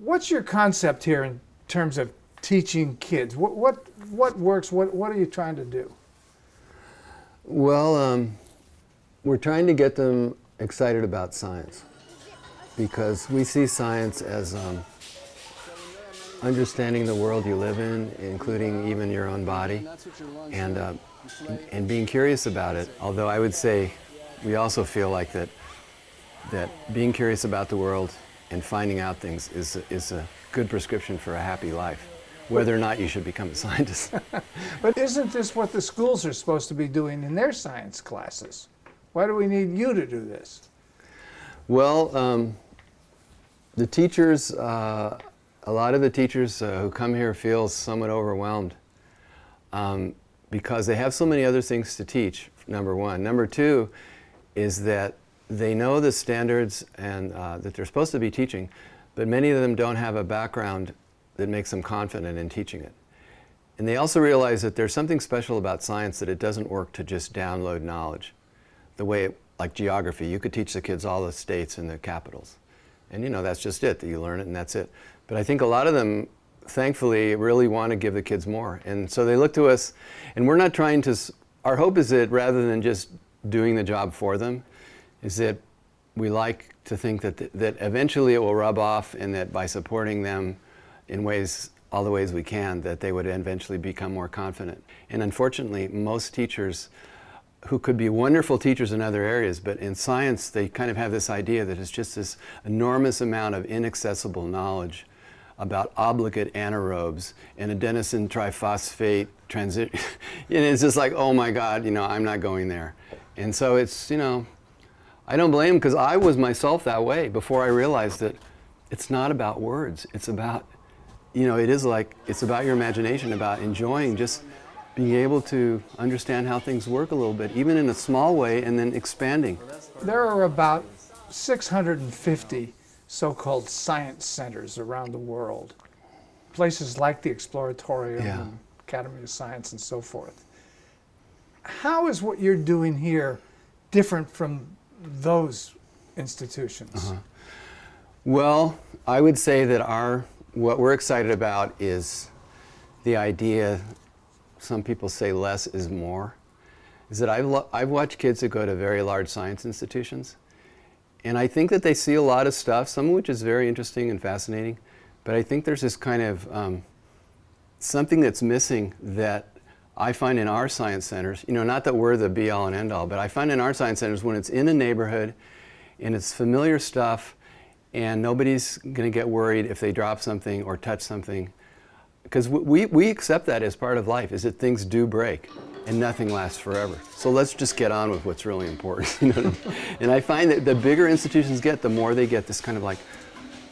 What's your concept here in terms of teaching kids? What works? What are you trying to do? Well, we're trying to get them excited about science because we see science as understanding the world you live in, including even your own body, and being curious about it. Although I would say we also feel like that being curious about the world and finding out things is a good prescription for a happy life, whether or not you should become a scientist. But isn't this what the schools are supposed to be doing in their science classes? Why do we need you to do this? Well, the teachers, a lot of the teachers who come here feel somewhat overwhelmed because they have so many other things to teach, number one. Number two is that they know the standards and that they're supposed to be teaching, but many of them don't have a background that makes them confident in teaching it. And they also realize that there's something special about science, that it doesn't work to just download knowledge. The way, like geography, you could teach the kids all the states and the capitals. And you know, that's just it, that you learn it and that's it. But I think a lot of them, thankfully, really want to give the kids more. And so they look to us, and we're not trying to, our hope is that rather than just doing the job for them, is that we like to think that that eventually it will rub off, and that by supporting them in ways, all the ways we can, that they would eventually become more confident. And unfortunately, most teachers who could be wonderful teachers in other areas, but in science they kind of have this idea that it's just this enormous amount of inaccessible knowledge about obligate anaerobes and adenosine triphosphate transit. And it's just like, oh my God, you know, I'm not going there. And so it's, you know, I don't blame them, because I was myself that way before I realized that it's not about words. It's about, you know, it is like, it's about your imagination, about enjoying just being able to understand how things work a little bit, even in a small way, and then expanding. There are about 650 so-called science centers around the world. Places like the Exploratorium, and Academy of Science, and so forth. How is what you're doing here different from those institutions? Well, I would say that what we're excited about is the idea, some people say less is more, is that I've watched kids that go to very large science institutions, and I think that they see a lot of stuff, some of which is very interesting and fascinating, but I think there's this kind of something that's missing that I find in our science centers, you know, not that we're the be-all and end-all, but I find in our science centers when it's in a neighborhood and it's familiar stuff and nobody's going to get worried if they drop something or touch something, because we accept that as part of life, is that things do break and nothing lasts forever. So let's just get on with what's really important. You know? And I find that the bigger institutions get, the more they get this kind of like,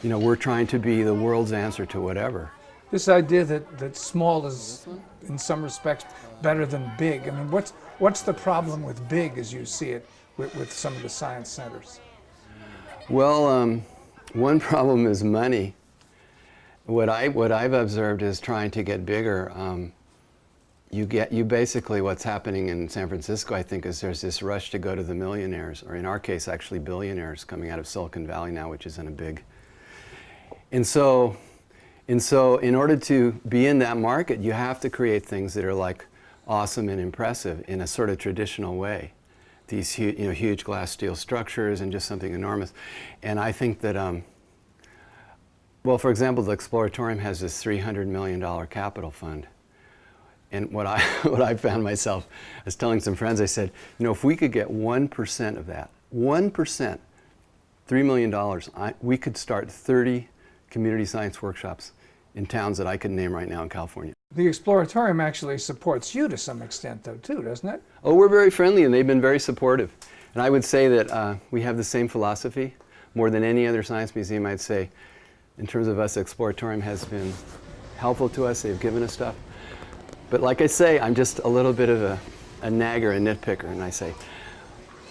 you know, we're trying to be the world's answer to whatever. This idea that small is, in some respects, better than big. I mean, what's the problem with big, as you see it, with some of the science centers? Well, one problem is money. What I've observed is trying to get bigger. You basically, what's happening in San Francisco, I think, is there's this rush to go to the millionaires, or in our case, actually billionaires coming out of Silicon Valley now, which isn't a big. And so in order to be in that market, you have to create things that are like awesome and impressive in a sort of traditional way. These huge glass steel structures and just something enormous. And I think that, well, for example, the Exploratorium has this $300 million capital fund. And what I found myself, I was telling some friends, I said, you know, if we could get 1% of that, 1%, $3 million, we could start 30 community science workshops in towns that I could name right now in California. The Exploratorium actually supports you to some extent, though, too, doesn't it? Oh, we're very friendly, and they've been very supportive. And I would say that we have the same philosophy. More than any other science museum, I'd say, in terms of us, Exploratorium has been helpful to us. They've given us stuff. But like I say, I'm just a little bit of a nagger, a nitpicker, and I say,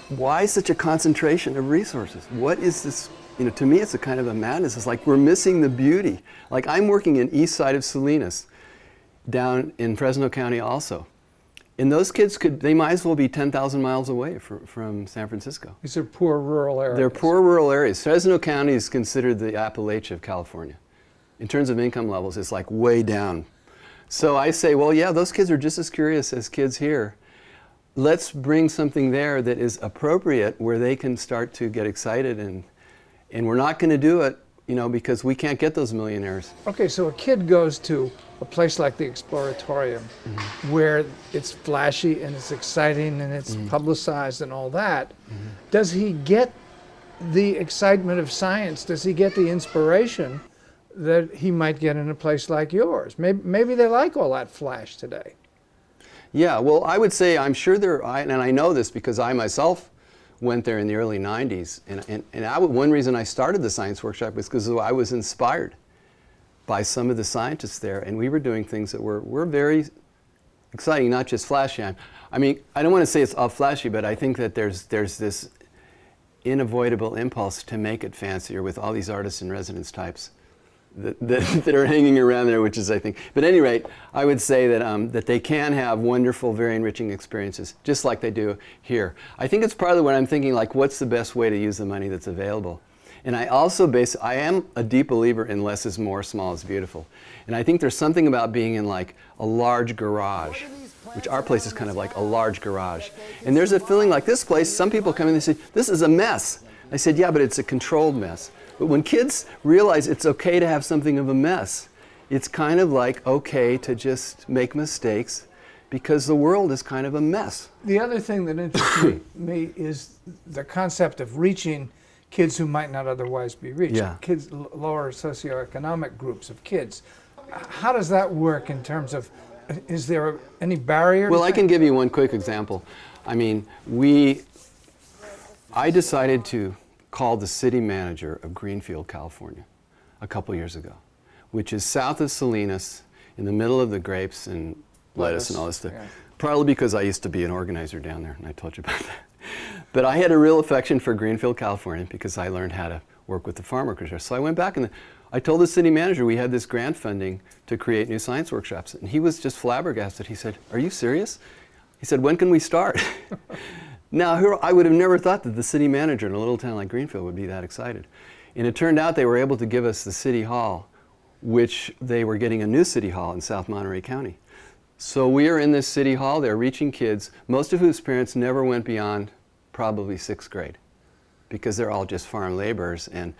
why such a concentration of resources? What is this? You know, to me, it's a kind of a madness. It's like we're missing the beauty. Like, I'm working in east side of Salinas, down in Fresno County also. And those kids they might as well be 10,000 miles away from San Francisco. These are poor rural areas. They're poor rural areas. Fresno County is considered the Appalachia of California. in terms of income levels, it's like way down. So I say, well, yeah, those kids are just as curious as kids here. Let's bring something there that is appropriate where they can start to get excited, and we're not going to do it, because we can't get those millionaires. Okay, so a kid goes to a place like the Exploratorium, where it's flashy and it's exciting and it's publicized and all that. Does he get the excitement of science? Does he get the inspiration that he might get in a place like yours? Maybe they like all that flash today. Yeah, well, I would say I'm sure and I know this because I myself went there in the early 90s. One reason I started the science workshop was because I was inspired by some of the scientists there, and we were doing things that were very exciting, not just flashy. I mean, I don't want to say it's all flashy, but I think that there's this unavoidable impulse to make it fancier with all these artists in residence types that are hanging around there, which is, I think. But at any rate, I would say that they can have wonderful, very enriching experiences, just like they do here. I think it's partly what I'm thinking, like, what's the best way to use the money that's available? And I also I am a deep believer in less is more, small is beautiful. And I think there's something about being in like a large garage, which our place is kind of like a large garage. And there's a feeling like this place, some people come in and say, this is a mess. I said, yeah, but it's a controlled mess. But when kids realize it's okay to have something of a mess, it's kind of like okay to just make mistakes because the world is kind of a mess. The other thing that interests me is the concept of reaching kids who might not otherwise be reached. Yeah. Kids, lower socioeconomic groups of kids. How does that work in terms of, is there any barrier? Well, I can give you one quick example. I mean, I decided to call the city manager of Greenfield, California, a couple years ago, which is south of Salinas, in the middle of the grapes and lettuce and all this stuff. Yeah. Probably because I used to be an organizer down there, and I told you about that. But I had a real affection for Greenfield, California, because I learned how to work with the farm workers there. So I went back and I told the city manager we had this grant funding to create new science workshops. And he was just flabbergasted. He said, "Are you serious?" He said, "When can we start?" Now, I would have never thought that the city manager in a little town like Greenfield would be that excited. And it turned out they were able to give us the city hall, which they were getting a new city hall in South Monterey County. So we are in this city hall. They're reaching kids, most of whose parents never went beyond probably 6th grade, because they're all just farm laborers. And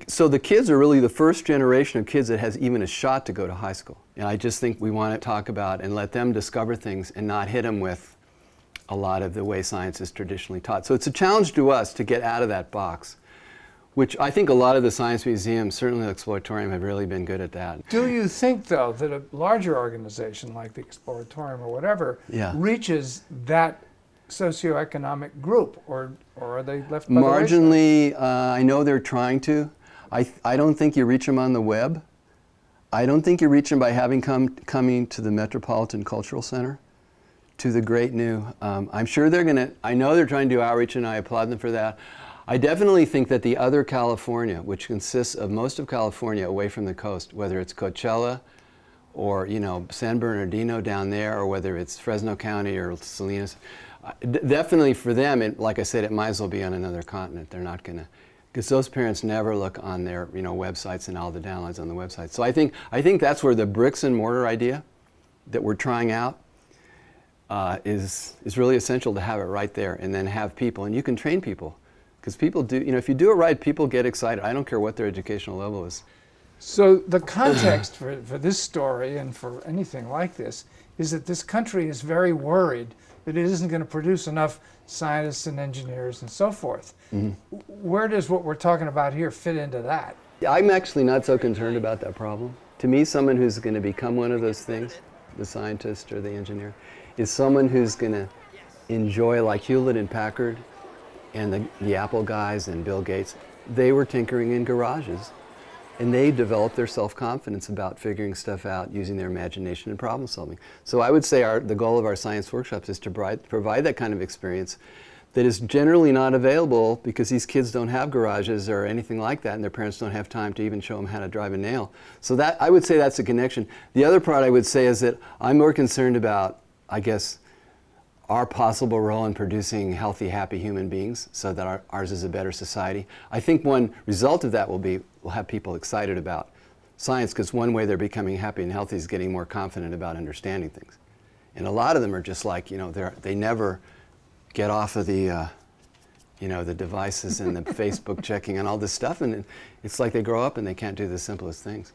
so the kids are really the first generation of kids that has even a shot to go to high school. And I just think we want to talk about and let them discover things and not hit them with a lot of the way science is traditionally taught. So it's a challenge to us to get out of that box, which I think a lot of the science museums, certainly the Exploratorium, have really been good at that. Do you think, though, that a larger organization like the Exploratorium or whatever reaches that socioeconomic group, or are they left by marginally? I know they're trying to. I don't think you reach them on the web. I don't think you reach them by having coming to the Metropolitan Cultural Center, to the great new. I'm sure I know they're trying to do outreach, and I applaud them for that. I definitely think that the other California, which consists of most of California away from the coast, whether it's Coachella or San Bernardino down there, or whether it's Fresno County or Salinas, definitely for them, like I said, it might as well be on another continent. They're not going to, because those parents never look on their websites and all the downloads on the website. So I think that's where the bricks and mortar idea that we're trying out is really essential, to have it right there, and then have people, and you can train people, because people do, if you do it right, people get excited. I don't care what their educational level is. So the context for this story, and for anything like this, is that this country is very worried that it isn't going to produce enough scientists and engineers and so forth. Mm-hmm. Where does what we're talking about here fit into that? I'm actually not so concerned about that problem. To me, someone who's going to become one of those things, the scientist or the engineer, is someone who's going to enjoy, like Hewlett and Packard and the Apple guys and Bill Gates. They were tinkering in garages, and they developed their self-confidence about figuring stuff out using their imagination and problem solving. So I would say the goal of our science workshops is to provide that kind of experience that is generally not available because these kids don't have garages or anything like that, and their parents don't have time to even show them how to drive a nail. So that, I would say, that's a connection. The other part I would say is that I'm more concerned about, I guess, our possible role in producing healthy, happy human beings so that ours is a better society. I think one result of that will be we'll have people excited about science, because one way they're becoming happy and healthy is getting more confident about understanding things. And a lot of them are just like, they never get off of the devices and the Facebook checking and all this stuff, and it's like they grow up and they can't do the simplest things.